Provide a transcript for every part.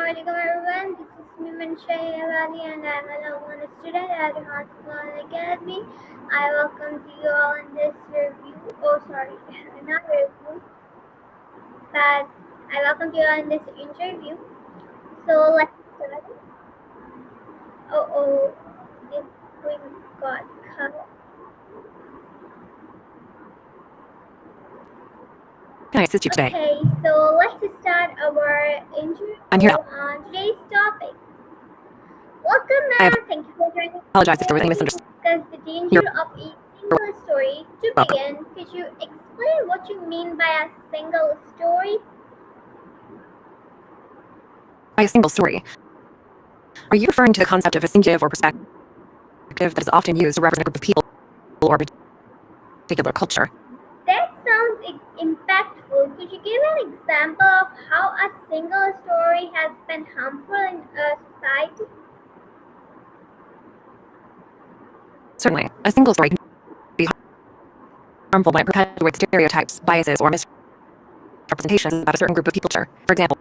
Assalamualaikum everyone. This is Miman Shayavali and I am a level 1 student at Rehan Academy. I welcome to you all in this review. Oh, sorry, not review, but I welcome you all in this interview. So let's start. Oh, this screen got cut. Can I assist you today? Okay, so let's start our interview I'm here now. on today's topic. Welcome, I ma'am. Thank you for joining. apologize if there was any misunderstanding. Discuss the danger You're of a single story. To welcome. begin, could you explain what you mean by a single story? By a single story, are you referring to the concept of a singular or perspective that is often used to represent a group of people or a particular culture? That sounds impactful. Could you give an example of how a single story has been harmful in a society? Certainly, a single story can be harmful when it perpetuates stereotypes, biases, or misrepresentations about a certain group of people. For example,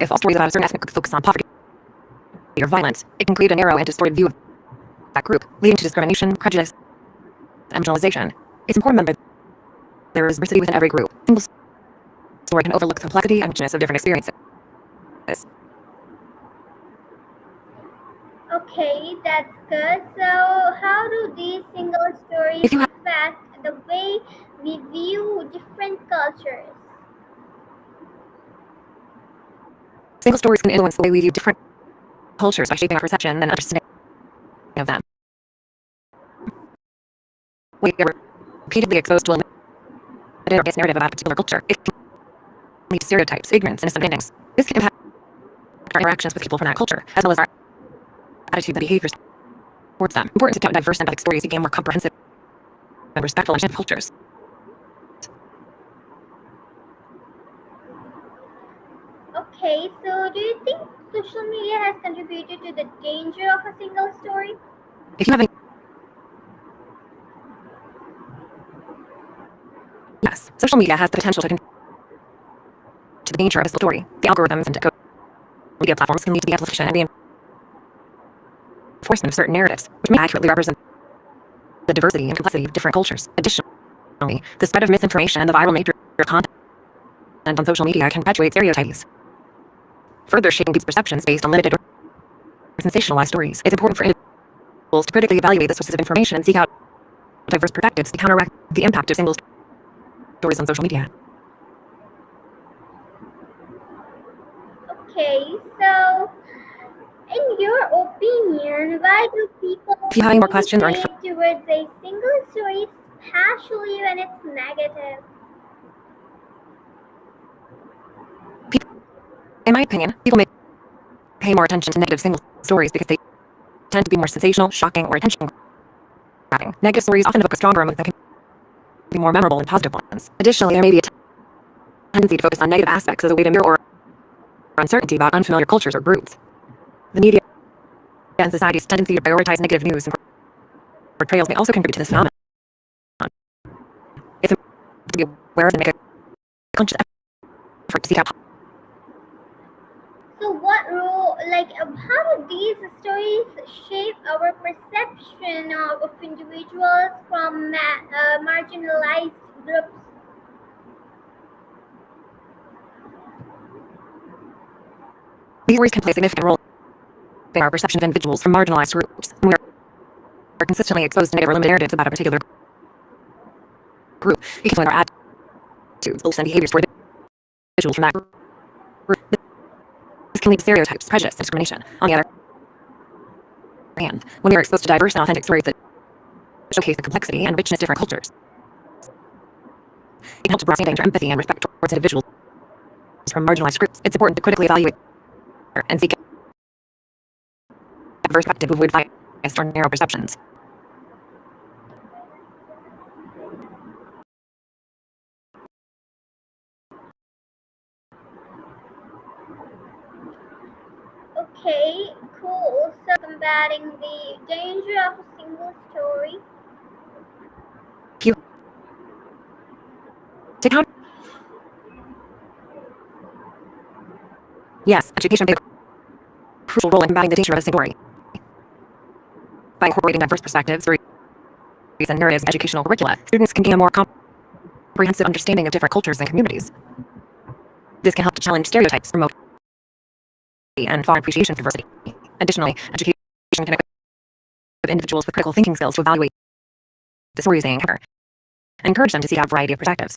if all stories about a certain ethnic group focus on poverty or violence, it can create a narrow and distorted view of that group, leading to discrimination, prejudice, and marginalization. It's important to remember there is diversity within every group. A single story can overlook the complexity and richness of different experiences. Okay, that's good. So, how do these single stories If you have affect the way we view different cultures? single stories can influence the way we view different cultures by shaping our perception and understanding of them. When we are repeatedly exposed to a limited or biased narrative about a particular culture, it can lead to stereotypes, ignorance, and misunderstandings. This can impact our interactions with people from that culture, as well as our attitudes and behaviors towards them. It's important to tell diverse and empathic stories to gain more comprehensive and respectful understanding of cultures. Okay, so do you think social media has contributed to the danger of a single story? If you have any, yes, social media has the potential to contribute to the danger of a single story. The algorithms and media platforms can lead to the amplification and reinforcement of certain narratives, which may accurately represent the diversity and complexity of different cultures. Additionally, the spread of misinformation and the viral nature of content on social media can perpetuate stereotypes, further shaping people's perceptions based on limited or sensationalized stories. It's important for individuals to critically evaluate the sources of information and seek out diverse perspectives to counteract the impact of single stories on social media. Okay, so in your opinion, why do people If you have any more questions or gravitate towards a single story, especially when it's negative? In my opinion, people may pay more attention to negative single stories because they tend to be more sensational, shocking, or attention-grabbing. Negative stories often evoke a stronger emotion that can be more memorable than positive ones. Additionally, there may be a tendency to focus on negative aspects as a way to mirror or uncertainty about unfamiliar cultures or groups. The media and society's tendency to prioritize negative news and portrayals may also contribute to this phenomenon. It's important to be aware of and make a conscious effort to seek out. So, how do these stories shape our perception of individuals from marginalized groups? These stories can play a significant role in our perception of individuals from marginalized groups. When we are consistently exposed to negative or limited narratives about a particular group, it can influence our attitudes, beliefs, and behaviors toward individuals from that group. This can lead to stereotypes, prejudice, and discrimination. On the other hand, when we are exposed to diverse and authentic stories that showcase the complexity and richness of different cultures, it can help to broaden empathy and respect towards individuals from marginalized groups. It's important to critically evaluate and seek a diverse perspective to avoid biased or narrow perceptions. Okay, cool. So, combating the danger of a single story. To counter, yes, education plays crucial role in combating the danger of a single story. By incorporating diverse perspectives, stories, and narratives in educational curricula, students can gain a more comprehensive understanding of different cultures and communities. This can help to challenge stereotypes, promote and foster appreciation for diversity. Additionally, education can equip individuals with critical thinking skills to evaluate the stories they encounter and encourage them to seek out a variety of perspectives.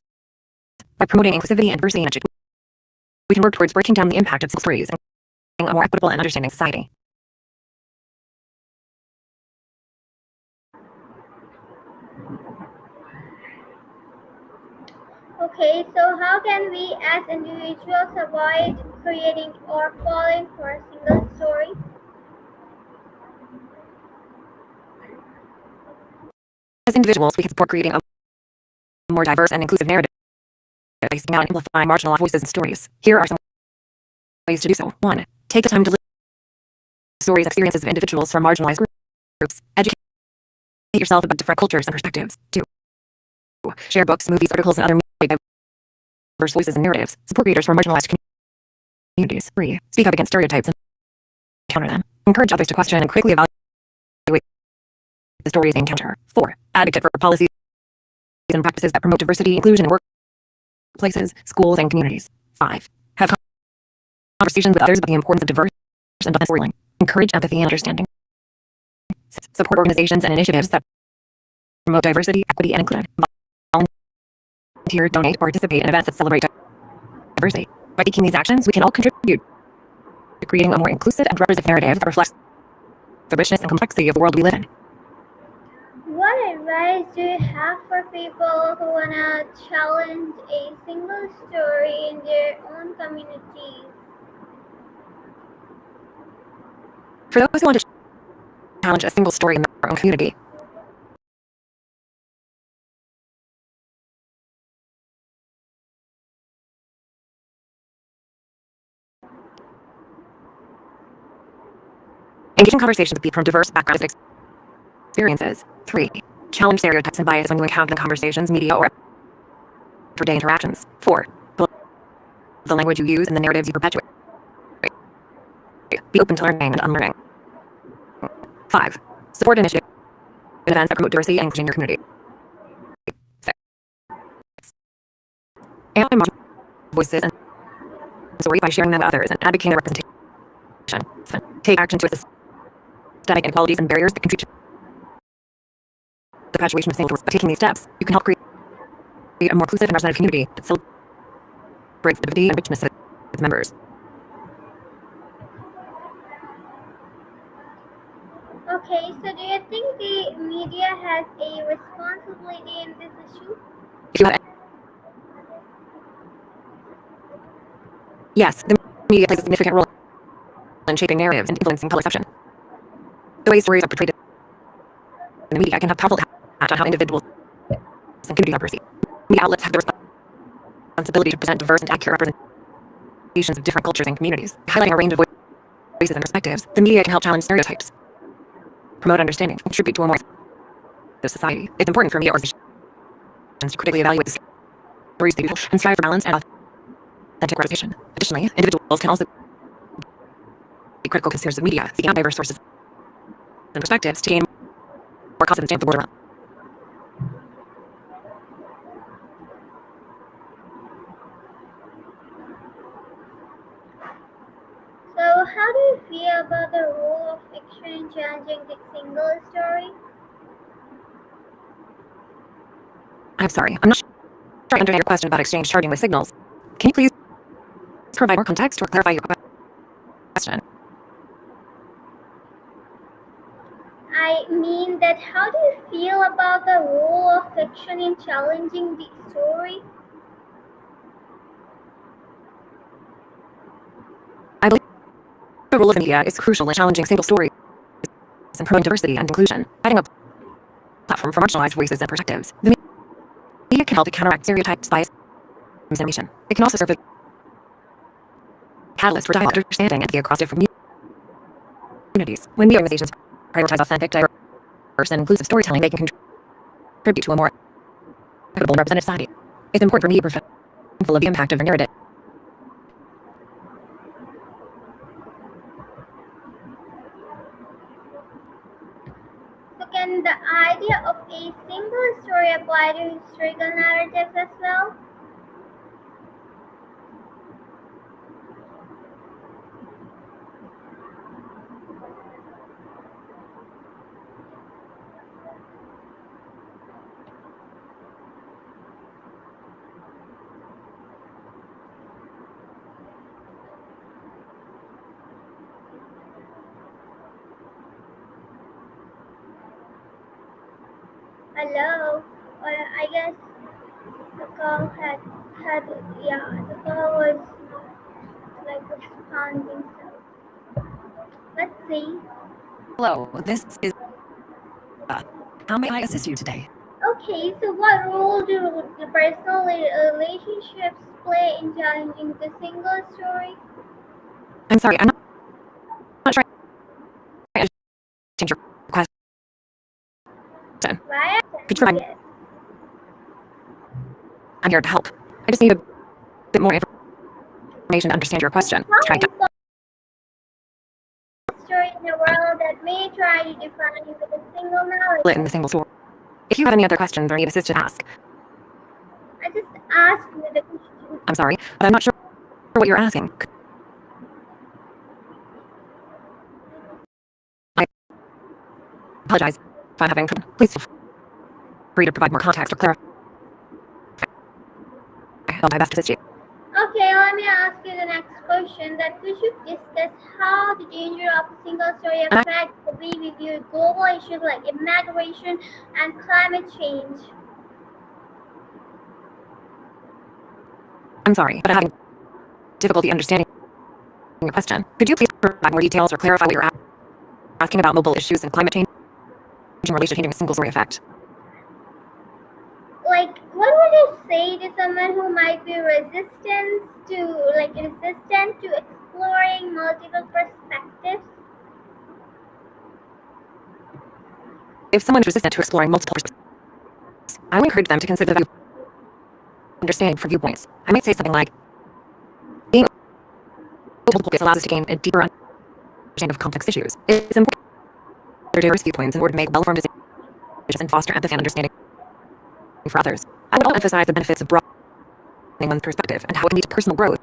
By promoting inclusivity and diversity in education, we can work towards breaking down the impact of single stories and creating a more equitable and understanding society. Okay, so how can we as individuals avoid creating or falling for a single story? As individuals, we can support creating a more diverse and inclusive narrative by seeking out and amplifying marginalized voices and stories. Here are some ways to do so. 1. Take the time to listen to stories and experiences of individuals from marginalized groups. Educate yourself about different cultures and perspectives. 2. Share books, movies, articles, and other media diverse voices and narratives. Support creators from marginalized communities. 3. Speak up against stereotypes and counter them. Encourage others to question and critically evaluate the stories they encounter. 4. Advocate for policies and practices that promote diversity, inclusion in workplaces, schools, and communities. 5. Have conversations with others about the importance of diverse and balanced storytelling. Encourage empathy and understanding. 6. Support organizations and initiatives that promote diversity, equity, and inclusion. Volunteer, donate, participate in events that celebrate diversity. By taking these actions, we can all contribute to creating a more inclusive and representative narrative that reflects the richness and complexity of the world we live in. What advice do you have for people who want to challenge a single story in their own communities? For those who want to challenge a single story in their own community, engage in conversations with people from diverse backgrounds and experiences. 3. Challenge stereotypes and biases when you encounter in conversations, media, or everyday interactions. 4. Build the language you use and the narratives you perpetuate. Be open to learning and unlearning. 5. Support initiatives and events that promote diversity and inclusion in your community. 6. Amplify marginalized voices and stories by sharing them with others and advocating their representation. 7. Take action to assist systemic inequalities and barriers that contribute to the perpetuation of single stories. By taking these steps, you can help create a more inclusive and representative community that celebrates the diversity and richness of its members. Okay, so do you think the media has a responsibility in this issue? If you have, yes, the media plays a significant role in shaping narratives and influencing public perception. The way stories are portrayed in the media can have powerful impact on how individuals and communities are perceived. Media outlets have the responsibility to present diverse and accurate representations of different cultures and communities. Highlighting a range of voices and perspectives, the media can help challenge stereotypes, promote understanding, and contribute to a more inclusive society. It's important for media organizations to critically evaluate the stories they tell and strive for balance and authentic representation. Additionally, individuals can also be critical consumers of media, seeking out diverse sources and perspectives to gain more confidence in the world around. So, how do you feel about the role of fiction in challenging the single story? I'm sorry, I'm not sure I understand your question about exchange charging with signals. Can you please provide more context or clarify your question? I mean that how do you feel about the role of fiction in challenging the story? I believe the role of the media is crucial in challenging single stories and promoting diversity and inclusion, providing a platform for marginalized voices and perspectives. The media can help to counteract stereotypes, bias, and misinformation. It can also serve as a catalyst for dialogue, understanding, and empathy across different communities. When media organizations prioritize authentic, diverse, and inclusive storytelling, they can contribute to a more equitable and representative society. It's important for media professionals to be mindful of the impact of their narrative idea of a single story apply to historical narratives as well? Hello? I guess the call had yeah, the call was like responding. So let's see. Hello, this is how may I assist you today? Okay, so what role do the personal relationships play in challenging the single story? I'm sorry, I'm not trying to change your question. Why? Could you provide? Yes. I'm here to help. I just need a bit more information to understand your question. How Trying to important story in a world that may try to define you with a single split in narrative? the single story. If you have any other questions or need assistance, ask. I just asked you the question. I'm sorry, but I'm not sure what you're asking. I apologize if I'm having trouble. Please feel free to provide more context or clarify. I'll do my best to assist you. Okay, let me ask you the next question. That we should discuss how the danger of a single story affects the way we view global issues like immigration and climate change. I'm sorry, but I'm having difficulty understanding your question. Could you please provide more details or clarify what you're asking about global issues and climate change in relation to a single story effect? Like, what would you say to someone who might be resistant to exploring multiple perspectives? If someone is resistant to exploring multiple perspectives, I would encourage them to consider the value of understanding from viewpoints. I might say something like, being open to multiple viewpoints allows us to gain a deeper understanding of complex issues. It's important to consider diverse viewpoints in order to make well-informed decisions and foster empathy and understanding for others. I would also emphasize the benefits of broadening one's perspective and how it can lead to personal growth,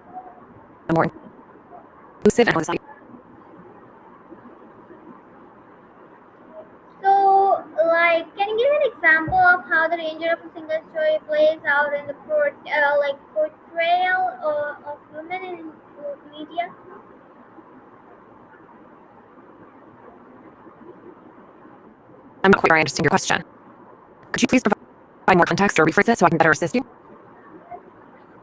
a more inclusive and society. So, like, can you give an example of how the danger of a single story plays out in the portrayal of women in media? I'm not quite sure I understand your question. Could you please provide more context or rephrase it so I can better assist you?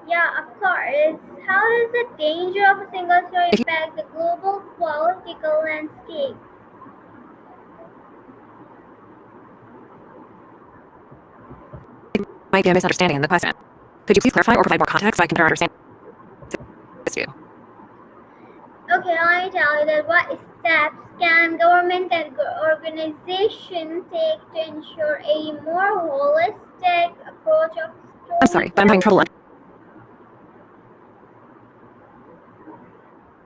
Yeah, of course. How does the danger of a single story If you affect the global political landscape? might be a misunderstanding in the question. Could you please clarify or provide more context so I can better understand you? Okay, let me tell you that what steps can government and organizations take to ensure a more holistic approach of I'm sorry, but I'm having storytelling? trouble.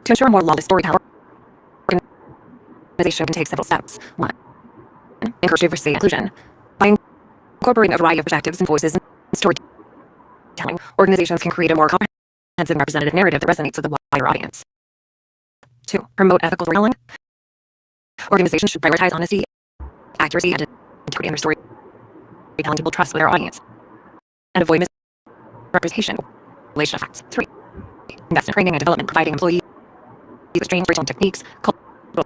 To ensure more lawless storytelling, organization can take several steps. 1. Encourage diversity and inclusion. By incorporating a variety of perspectives and voices in storytelling, organizations can create a more comprehensive and representative narrative that resonates with a wider audience. 2. Promote ethical storytelling. Organizations should prioritize honesty, accuracy, and integrity in their storytelling to build trust with their audience and avoid misrepresentation or relation facts. 3. Invest in training and development, providing employees with trained storytelling techniques, cultural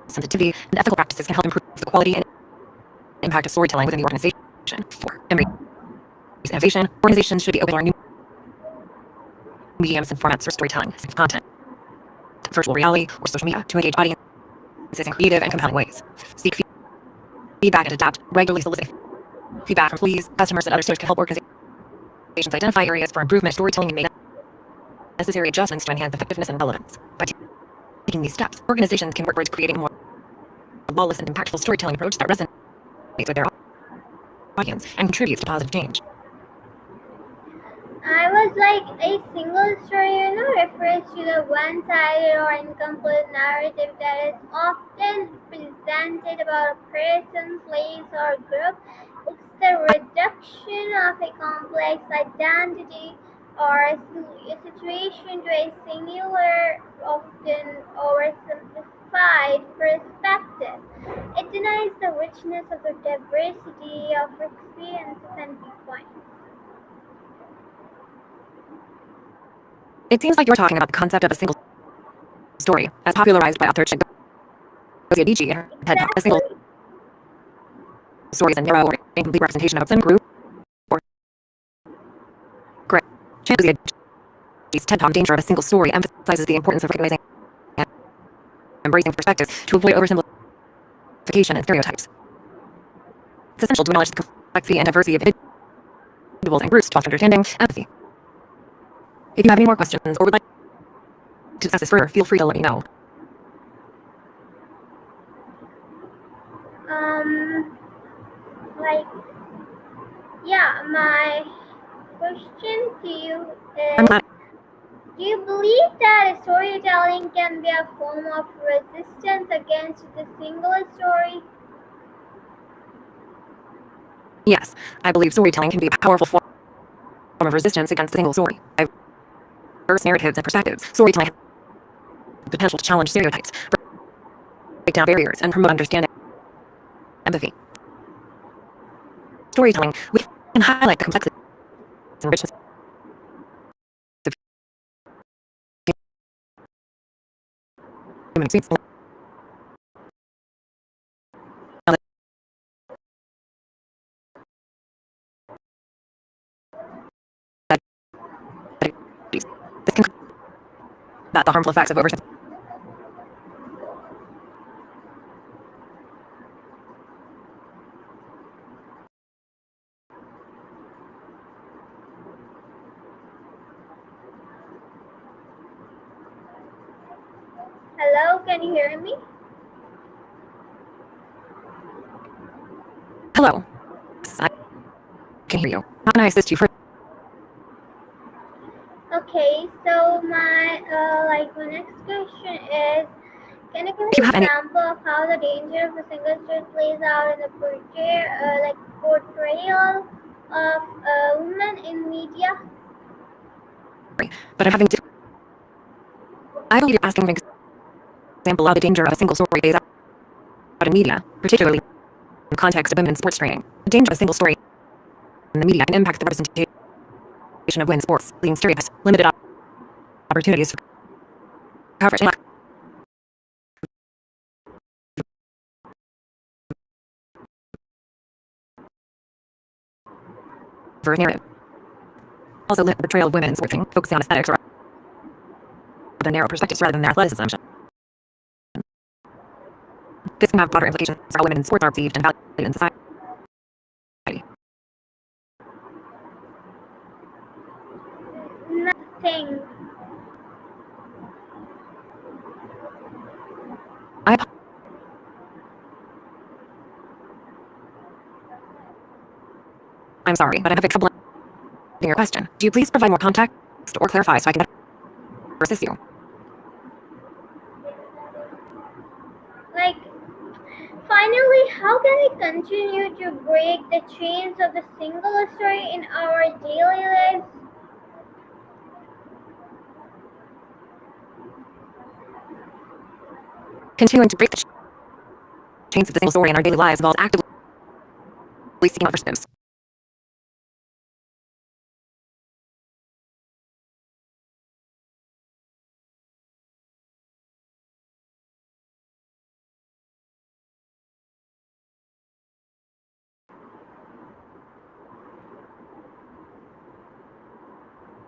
sensitivity, and ethical practices can help improve the quality and impact of storytelling within the organization. 4. Embrace innovation. Organizations should be open to learn new mediums and formats for storytelling, content, virtual reality, or social media to engage audiences in creative and compelling ways. Seek feedback and adapt. Regularly solicit feedback from employees, customers, and other stakeholders can help organizations identify areas for improvement. Storytelling and make necessary adjustments to enhance effectiveness and relevance. By taking these steps, organizations can work towards creating a more lawless and impactful storytelling approach that resonates with their audience and contributes to positive change. I was like a single story, refers to the one-sided or incomplete narrative that is often presented about a person, place, or group. It's the reduction of a complex identity or a situation to a singular, often oversimplified perspective. It denies the richness of the diversity of experiences and viewpoints. It seems like you're talking about the concept of a single story, as popularized by author Chigozie in her TED Talk. A single Exactly. story is a narrow or incomplete representation of some group or group. Chigozie's TED Talk Danger of a Single Story emphasizes the importance of recognizing and embracing perspectives to avoid oversimplification and stereotypes. It's essential to acknowledge the complexity and diversity of individuals and groups to foster understanding, empathy. If you have any more questions or would like to discuss this further, feel free to let me know. Um, like, yeah, my question to you I'm is, glad. do you believe that storytelling can be a form of resistance against the single story? Yes, I believe storytelling can be a powerful form of resistance against a single story. Diverse narratives and perspectives. Storytelling has the potential to challenge stereotypes, break down barriers, and promote understanding and empathy. Storytelling, we can highlight the complexity and richness of human experience. This can combat the harmful effects of oversimplification. Hello, can you hear me? Hello, yes, I can hear you. How can I assist you further? Okay, so my next question is, can you give If an you have any, example of how the danger of a single story plays out in the portrayal of women in media? but I'm having. I believe you're asking for an example of the danger of a single story plays out in media, particularly in the context of women's sports training. The danger of a single story in the media can impact the representation of women's sports, leading stereotypes, limited opportunities for coverage, and lack of a narrative. Also, limit the portrayal of women in sports training, focusing on aesthetics or other narrow perspectives rather than their athleticism. This can have broader implications for how women in sports are perceived and valued in society. Nothing. I, I'm sorry, but I'm having trouble understanding your question. Do you please provide more context or clarify so I can better assist you? Like, finally, how can we continue to break the chains of the single story in our daily lives? Continuing to break the chains of the single story in our daily lives involves actively seeking out perspectives.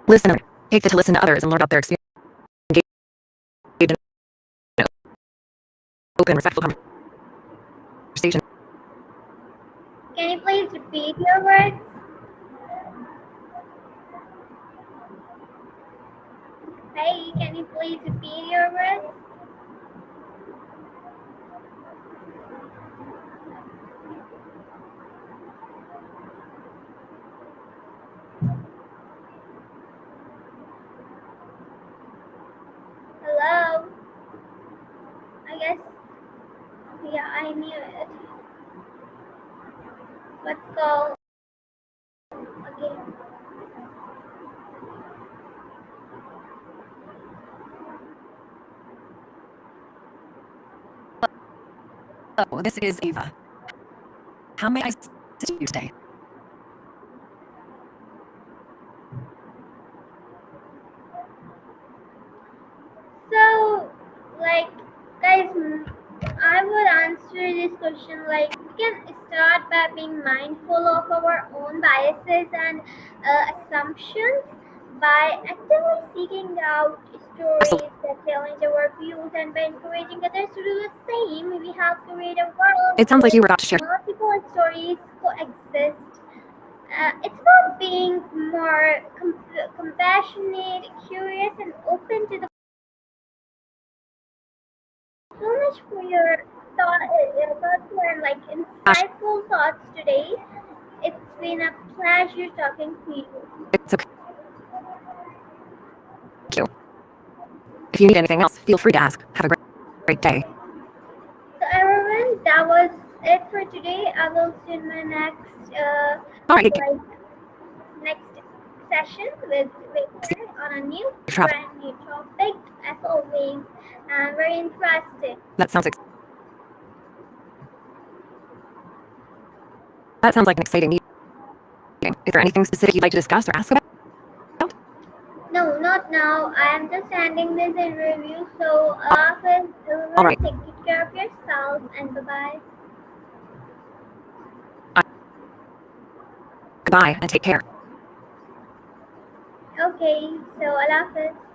Listen, take the to listen to others and learn about their experience. Engage in an open, respectful conversation. Can you please repeat your words? Hey, can you please repeat your words? guess. Yeah, I knew it. Let's go again. Hello, this is Ava. How may I assist you today? So, like, guys, I would answer this question like we can start by being mindful of our own biases and assumptions by actively seeking out stories Absolutely. that challenge our views and by encouraging others to do the same. We have to create a world It sounds like where you were about to share. multiple stories coexist. It's about being more compassionate, curious, and open to the so much for your thoughtful and like Gosh, insightful thoughts today. It's been a pleasure talking to you. it's okay. Thank you. If you need anything else, feel free to ask. Have a great day. So everyone, that was it for today. I will see you in my All right, like next session with safe Victor on a new travel. brand new topic as always and very interesting. That sounds like an exciting meeting. Is there anything specific you'd like to discuss or ask about? No, not now. I am just ending this interview. So, All everyone, right. take good care of yourself and bye bye. Uh, Goodbye and take care. Okay, so Allah Hafiz.